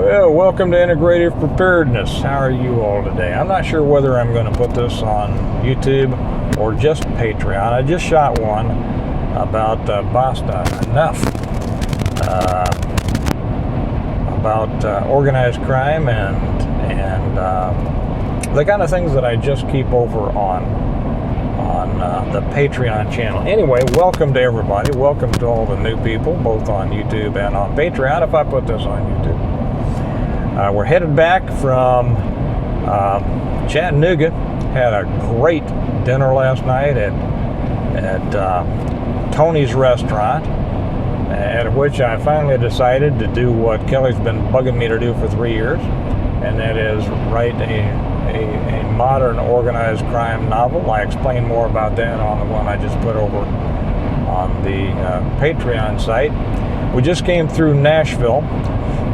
Well, welcome to Integrative Preparedness. How are you all today? I'm not sure whether I'm going to put this on YouTube or just Patreon. I just shot one about Basta. Enough. About organized crime and the kind of things that I just keep over on the Patreon channel. Anyway, welcome to everybody. Welcome to all the new people, both on YouTube and on Patreon, if I put this on YouTube. We're headed back from Chattanooga. Had a great dinner last night at Tony's restaurant, at which I finally decided to do what Kelly's been bugging me to do for 3 years, and that is write a modern organized crime novel. I explain more about that on the one I just put over on the Patreon site. We just came through Nashville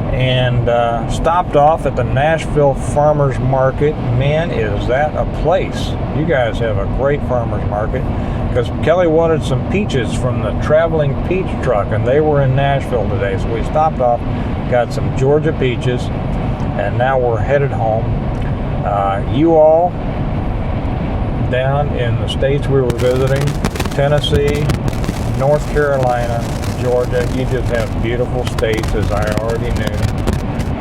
and stopped off at the Nashville Farmers Market. Man, is that a place. You guys have a great farmers market, because Kelly wanted some peaches from the traveling peach truck, and they were in Nashville today. So we stopped off, got some Georgia peaches, and now we're headed home. You all down in the states we were visiting, Tennessee, North Carolina, Georgia, you just have beautiful states, as I already knew.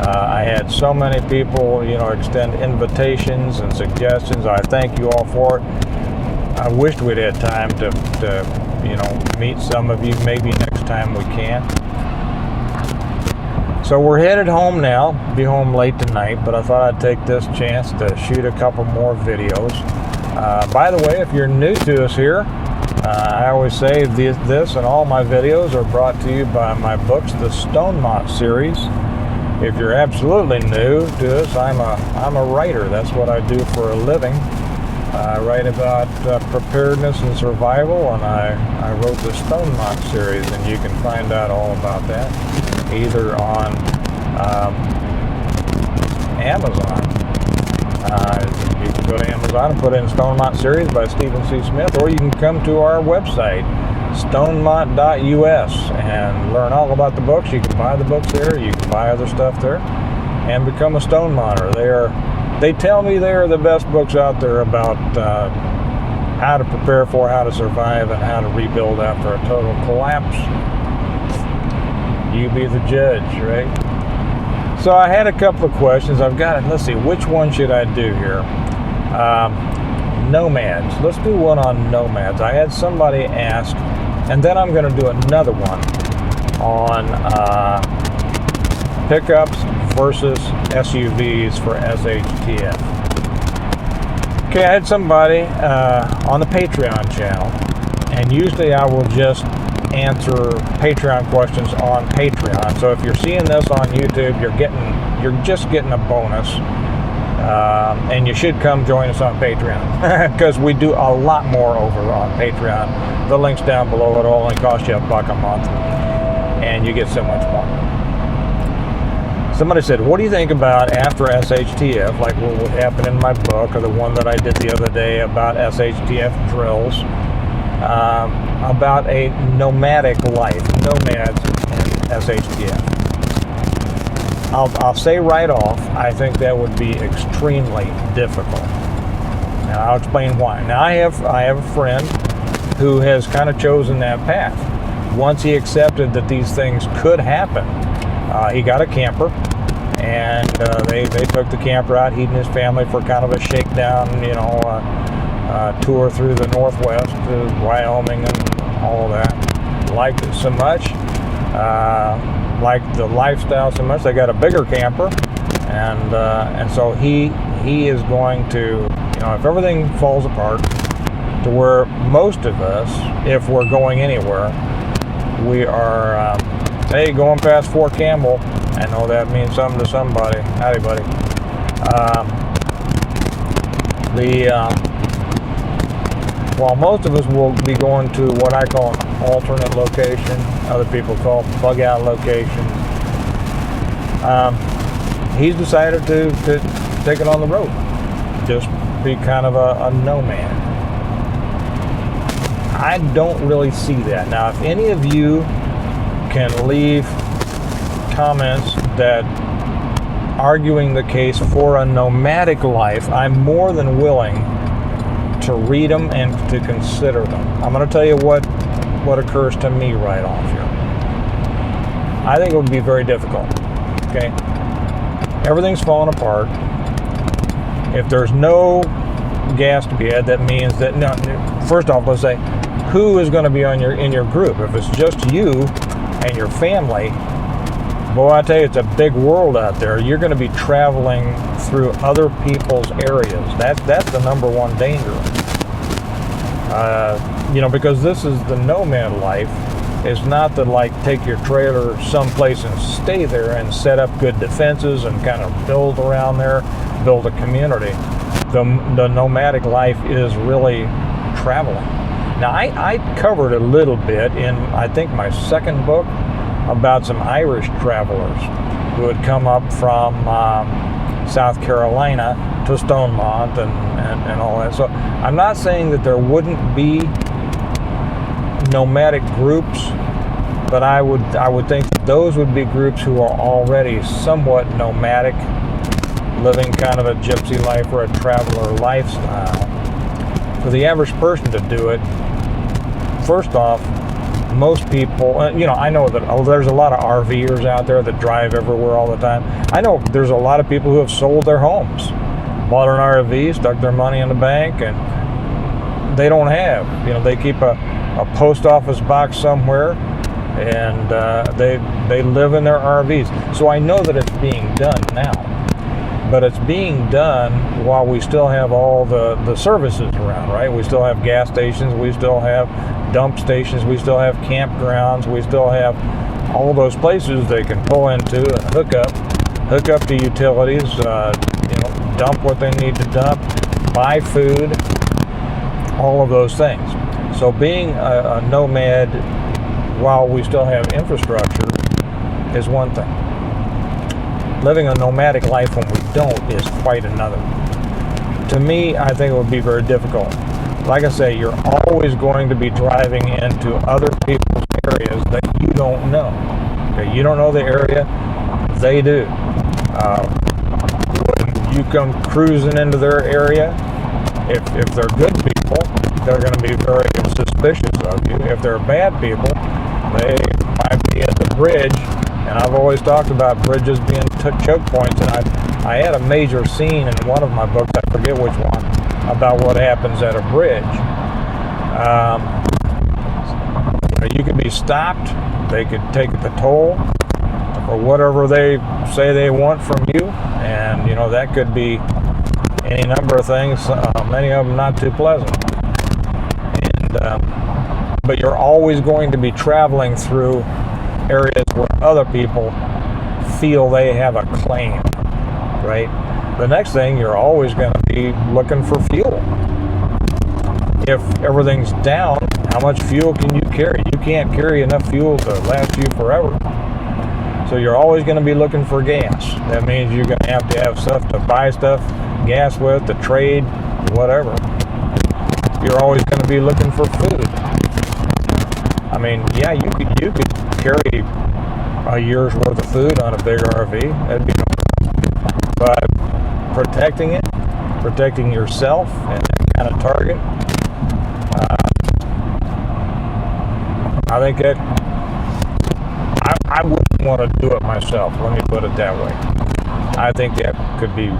I had so many people, extend invitations and suggestions. I thank you all for it. I wished we'd had time to meet some of you. Maybe next time we can. So we're headed home now. Be home late tonight, but I thought I'd take this chance to shoot a couple more videos. By the way, if you're new to us here, I always say this and all my videos are brought to you by my books, the Nomads series. If you're absolutely new to us, I'm a writer. That's what I do for a living. I write about preparedness and survival, and I wrote the Nomads series, and you can find out all about that either on Amazon. You can go to Amazon and put in Nomads series by Stephen C. Smith, or you can come to our website, stonemont.us, and learn all about the books. You can buy the books there. You can buy other stuff there, and become a stone monter. They tell me they are the best books out there about how to prepare for, how to survive, and how to rebuild after a total collapse. You be the judge, right? So I had a couple of questions. Let's see, which one should I do here? Nomads. Let's do one on Nomads. I had somebody ask, and then I'm going to do another one on pickups versus SUVs for SHTF. Okay, I had somebody on the Patreon channel, and usually I will just answer Patreon questions on Patreon. So if you're seeing this on YouTube, you're just getting a bonus, and you should come join us on Patreon, because we do a lot more over on Patreon. The link's down below. It'll only cost you $1 a month, and you get so much more. Somebody said, what do you think about after SHTF, like what would happen in my book, or the one that I did the other day about SHTF drills, about a nomadic life, Nomads and SHTF? I'll say right off, I think that would be extremely difficult. Now I'll explain why. Now I have a friend who has kind of chosen that path. Once he accepted that these things could happen, he got a camper, and they took the camper out, he and his family, for kind of a shakedown, tour through the Northwest, to Wyoming and all that. Liked it so much, liked the lifestyle so much, they got a bigger camper, and so he is going to, if everything falls apart, to where most of us, if we're going anywhere, we are, hey, going past Fort Campbell. I know that means something to somebody. Howdy, buddy. While most of us will be going to what I call an alternate location, other people call bug out locations, he's decided to take it on the road. Just be kind of a nomad. I don't really see that. Now, if any of you can leave comments that arguing the case for a nomadic life, I'm more than willing to read them and to consider them. I'm going to tell you what occurs to me right off here. I think it would be very difficult. Okay, everything's falling apart. If there's no gas to be had, that means that no. First off, let's say, who is going to be in your group? If it's just you and your family, boy, I tell you, it's a big world out there. You're going to be traveling through other people's areas. That's the number one danger. Because this is the nomad life. It's not to like take your trailer someplace and stay there and set up good defenses and kind of build around there, build a community. The nomadic life is really traveling. Now, I covered a little bit in, I think, my second book about some Irish travelers who had come up from South Carolina to Stonemont and all that. So I'm not saying that there wouldn't be nomadic groups, but I would think that those would be groups who are already somewhat nomadic, living kind of a gypsy life or a traveler lifestyle. For the average person to do it, first off, most people, I know that there's a lot of RVers out there that drive everywhere all the time. I know there's a lot of people who have sold their homes, bought an RV, stuck their money in the bank, and they don't have, they keep a post office box somewhere, and they live in their RVs. So I know that it's being done now, but it's being done while we still have all the services around, right? We still have gas stations, we still have dump stations, we still have campgrounds, we still have all those places they can pull into and hook up to utilities, dump what they need to dump, buy food, all of those things. So being a nomad while we still have infrastructure is one thing. Living a nomadic life when we don't is quite another. To me, I think it would be very difficult. Like I say, you're always going to be driving into other people's areas that you don't know. Okay, you don't know the area, they do. When you come cruising into their area, if they're good people, they're going to be very suspicious of you. If they're bad people, they might be at the bridge. And I've always talked about bridges being choke points. And I had a major scene in one of my books, I forget which one, about what happens at a bridge. You could be stopped. They could take the toll for whatever they say they want from you. And, that could be any number of things, many of them not too pleasant. But you're always going to be traveling through areas where other people feel they have a claim, right? The next thing, you're always going to be looking for fuel. If everything's down, how much fuel can you carry? You can't carry enough fuel to last you forever. So you're always going to be looking for gas. That means you're going to have stuff to buy stuff, gas with, to trade, whatever. You're always going to be looking for food. I mean, yeah, you could carry a year's worth of food on a big RV. That'd be no problem. But protecting yourself and that kind of target, I think that I wouldn't want to do it myself. Let me put it that way. I think that could be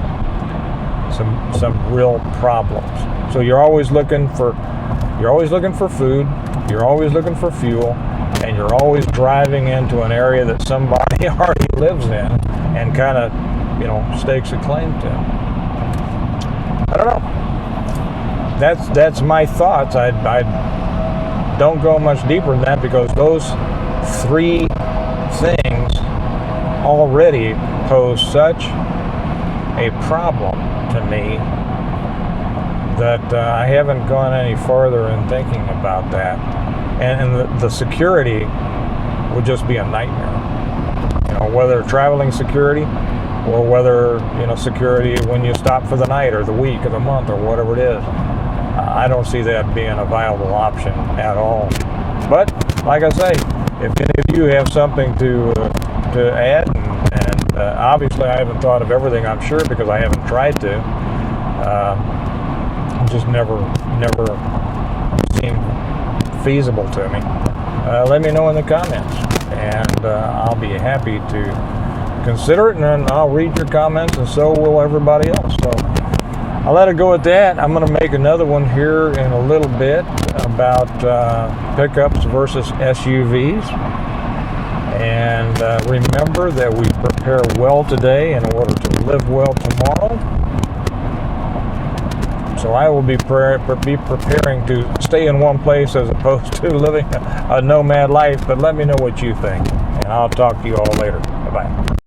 some real problems. So you're always looking for food, you're always looking for fuel, and you're always driving into an area that somebody already lives in and kind of, stakes a claim to. I don't know. That's my thoughts. I don't go much deeper than that because those three things already pose such a problem to me that I haven't gone any farther in thinking about that. And the security would just be a nightmare. Whether traveling security or whether, security when you stop for the night or the week or the month or whatever it is. I don't see that being a viable option at all. But, like I say, if any of you have something to add and obviously I haven't thought of everything, I'm sure, because I haven't tried to. Just never seemed feasible to me. Let me know in the comments, and I'll be happy to consider it, and then I'll read your comments, and so will everybody else. So I'll let it go at that. I'm going to make another one here in a little bit about pickups versus SUVs. And remember that we prepare well today in order to live well tomorrow. So I will be preparing to stay in one place as opposed to living a nomad life. But let me know what you think, and I'll talk to you all later.